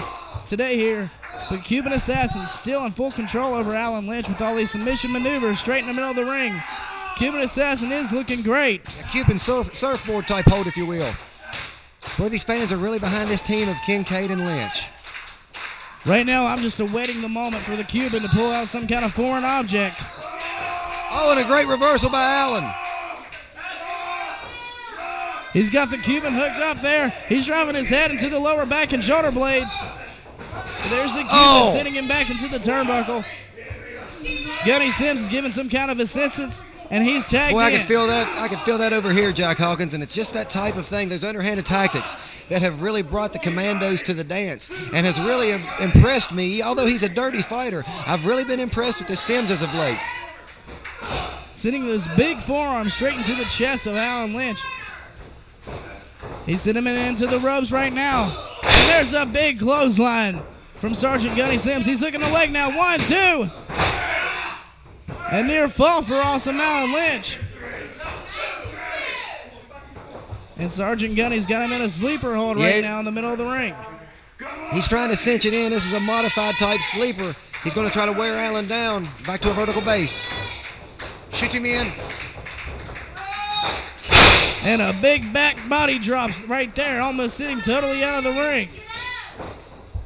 today here. But Cuban Assassin still in full control over Alan Lynch with all these submission maneuvers straight in the middle of the ring. Cuban Assassin is looking great. A Cuban surfboard type hold, if you will. Boy, these fans are really behind this team of Kincaid and Lynch. Right now, I'm just awaiting the moment for the Cuban to pull out some kind of foreign object. Oh, and a great reversal by Allen. He's got the Cuban hooked up there. He's driving his head into the lower back and shoulder blades. There's the Cuban sending him back into the turnbuckle. Gunny Sims is giving some kind of assistance, and he's tagged in. Boy, I can feel that. I can feel that over here, Jack Hawkins, and it's just that type of thing, those underhanded tactics that have really brought the Commandos to the dance and has really impressed me. Although he's a dirty fighter, I've really been impressed with this Sims as of late. Sending those big forearms straight into the chest of Alan Lynch. He's sending him into the ropes right now. And there's a big clothesline from Sergeant Gunny Sims. He's hooking the leg now. 1, 2. A near fall for Awesome Alan Lynch. And Sergeant Gunny's got him in a sleeper hold right now in the middle of the ring. He's trying to cinch it in. This is a modified type sleeper. He's going to try to wear Allen down back to a vertical base. Shoots him in. And a big back body drops right there, almost sitting totally out of the ring.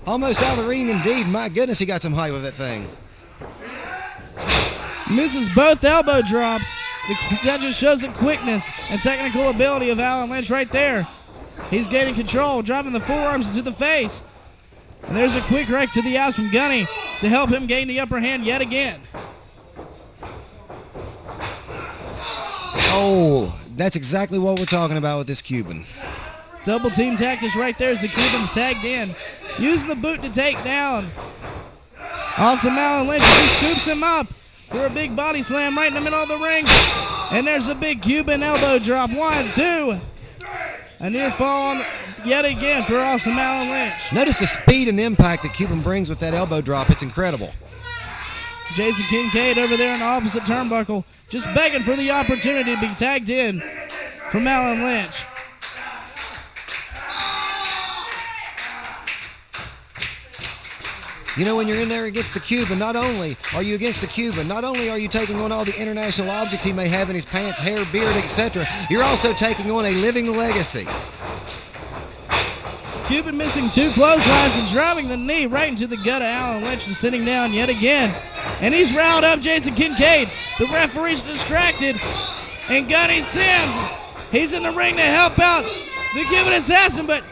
Almost out of the ring indeed. My goodness, he got some height with that thing. Misses both elbow drops. That just shows the quickness and technical ability of Alan Lynch right there. He's gaining control, driving the forearms into the face. And there's a quick rake to the eyes from Gunny to help him gain the upper hand yet again. Oh, that's exactly what we're talking about with this Cuban. Double team tactics right there as the Cuban's tagged in. Using the boot to take down. Awesome Alan Lynch, he scoops him up for a big body slam right in the middle of the ring. And there's a big Cuban elbow drop. 1, 2. A near fall yet again for Awesome Alan Lynch. Notice the speed and impact that Cuban brings with that elbow drop. It's incredible. Jason Kincaid over there in the opposite turnbuckle, just begging for the opportunity to be tagged in from Alan Lynch. You know, when you're in there against the Cuban, not only are you against the Cuban, not only are you taking on all the international objects he may have in his pants, hair, beard, etc., you're also taking on a living legacy. Cuban missing 2 clotheslines and driving the knee right into the gut of Alan Lynch and sitting down yet again. And he's riled up Jason Kincaid. The referee's distracted. And Gunny Sims, he's in the ring to help out the Cuban Assassin, but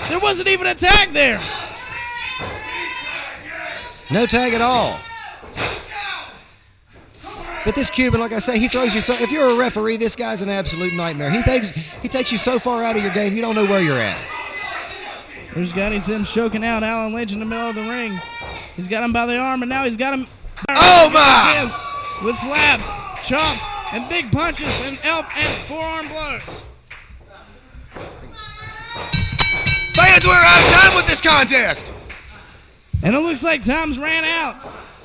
There wasn't even a tag there. No tag at all. But this Cuban, like I say, he throws you so. If you're a referee, this guy's an absolute nightmare. He takes you so far out of your game, you don't know where you're at. There's Scotty Sims choking out Alan Lynch in the middle of the ring. He's got him by the arm, and now he's got him. Oh my! With slaps, chomps, and big punches, and forearm blows. Fans, we're out of time with this contest. And it looks like time's ran out.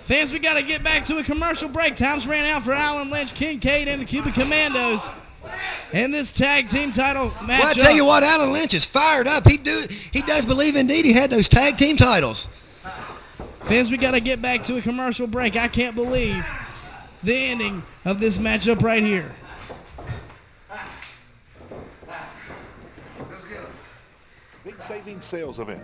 Fans, we got to get back to a commercial break. Time's ran out for Alan Lynch, Kincaid, and the Cuban Commandos in this tag team title matchup. Well, I tell you what, Alan Lynch is fired up. He does believe indeed he had those tag team titles. Fans, we got to get back to a commercial break. I can't believe the ending of this matchup right here. Big savings sales event.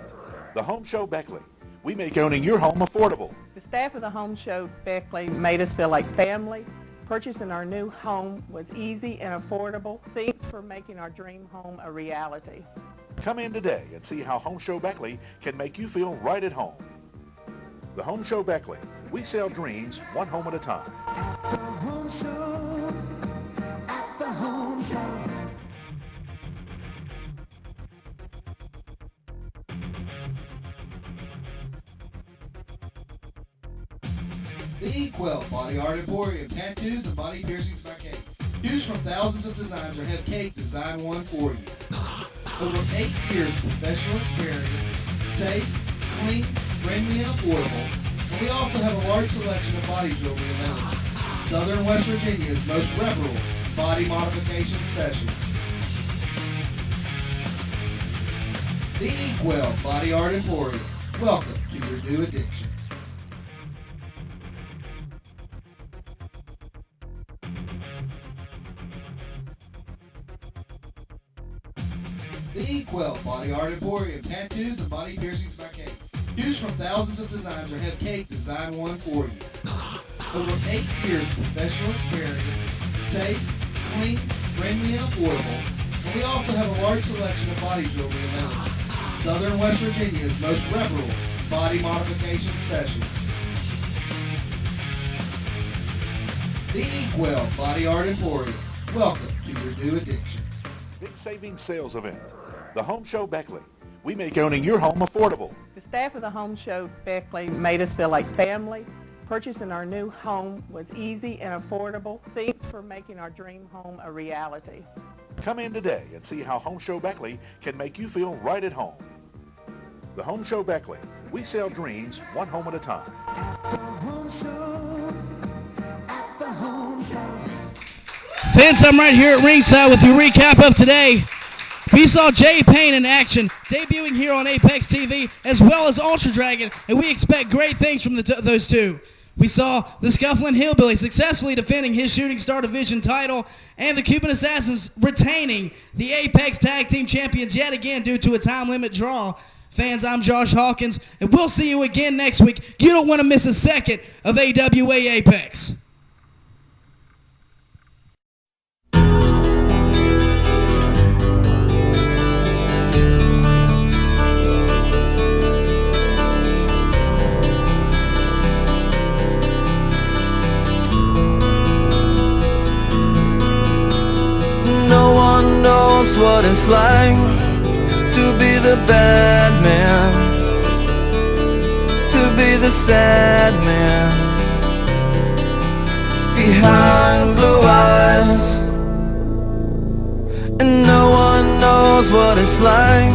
The Home Show Beckley. We make owning your home affordable. The staff of the Home Show Beckley made us feel like family. Purchasing our new home was easy and affordable. Thanks for making our dream home a reality. Come in today and see how Home Show Beckley can make you feel right at home. The Home Show Beckley. We sell dreams one home at a time. At the Home Show. At the Home Show. The Inkwell Body Art Emporium, tattoos and body piercings by Kate. Choose from thousands of designs or have Kate design one for you. Over 8 years of professional experience, safe, clean, friendly, and affordable. And we also have a large selection of body jewelry available. Southern West Virginia's most reputable body modification specialist. The Inkwell Body Art Emporium. Welcome to your new addiction. The Inkwell Body Art Emporium, tattoos and body piercings by Kate. Choose from thousands of designs or have Kate design one for you. Over 8 years of professional experience, safe, clean, friendly, and affordable. And we also have a large selection of body jewelry available. Southern West Virginia's most reputable body modification specialist. The Inkwell Body Art Emporium. Welcome to your new addiction. Big savings sales event. The Home Show Beckley. We make owning your home affordable. The staff of the Home Show Beckley made us feel like family. Purchasing our new home was easy and affordable. Thanks for making our dream home a reality. Come in today and see how Home Show Beckley can make you feel right at home. The Home Show Beckley. We sell dreams one home at a time. At the Home Show. At the Home Show. Fans, I'm right here at ringside with your recap of today. We saw Jay Payne in action, debuting here on Apex TV, as well as Ultra Dragon, and we expect great things from those two. We saw the Scufflin' Hillbilly successfully defending his Shooting Star Division title, and the Cuban Assassins retaining the Apex Tag Team Champions yet again due to a time limit draw. Fans, I'm Josh Hawkins, and we'll see you again next week. You don't want to miss a second of AWA Apex. No one knows what it's like to be the bad man, to be the sad man behind blue eyes. And no one knows what it's like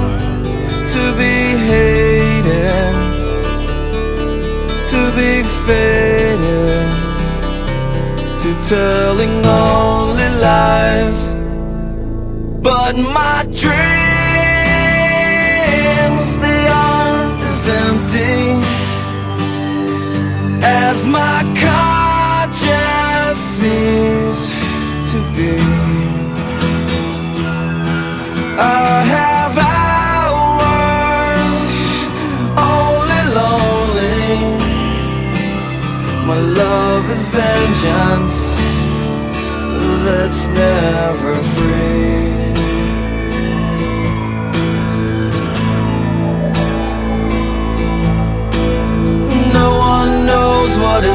to be hated, to be faded, to telling only lies. But my dreams, they aren't as empty as my conscience seems to be. I have hours only lonely. My love is vengeance that's never free.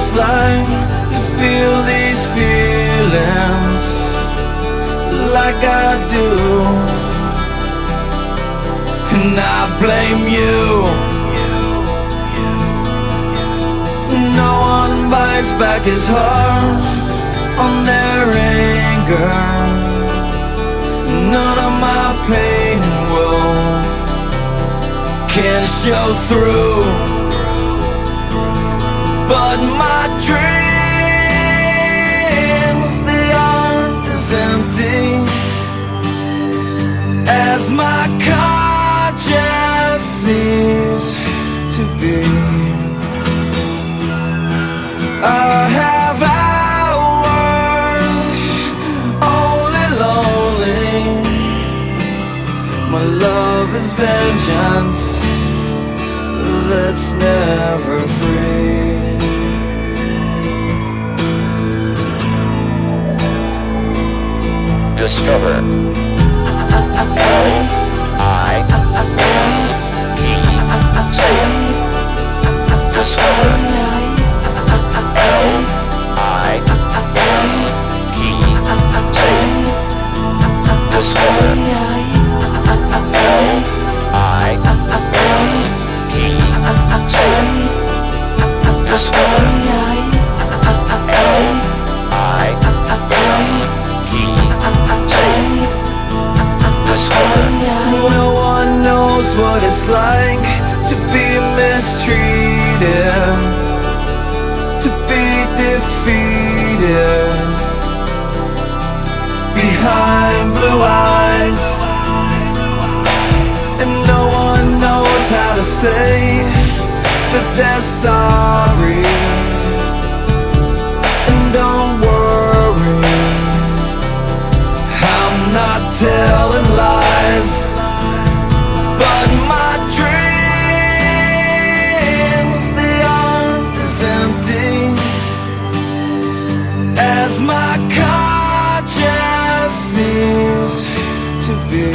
it's like to feel these feelings like I do. And I blame you. No one bites back as hard on their anger. None of my pain and woe can show through. But my dreams, they aren't as empty as my conscience seems to be. I have hours only lonely. My love is vengeance that's never free. Discover No one knows what it's like to be mistreated, to be defeated behind blue eyes. And no one knows how to say that they're sorry. And don't worry, I'm not telling lies. But my dreams, they aren't as empty as my conscience seems to be.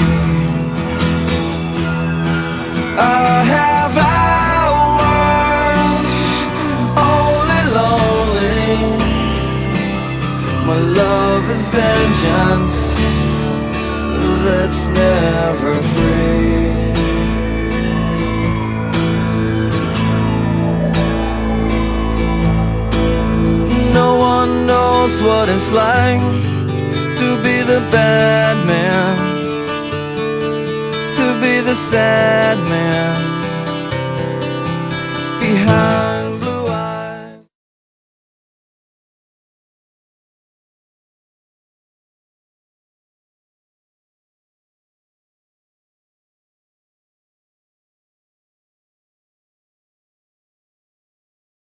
I have hours only lonely. My love is vengeance that's never free. No one knows what it's like to be the bad man, to be the sad man behind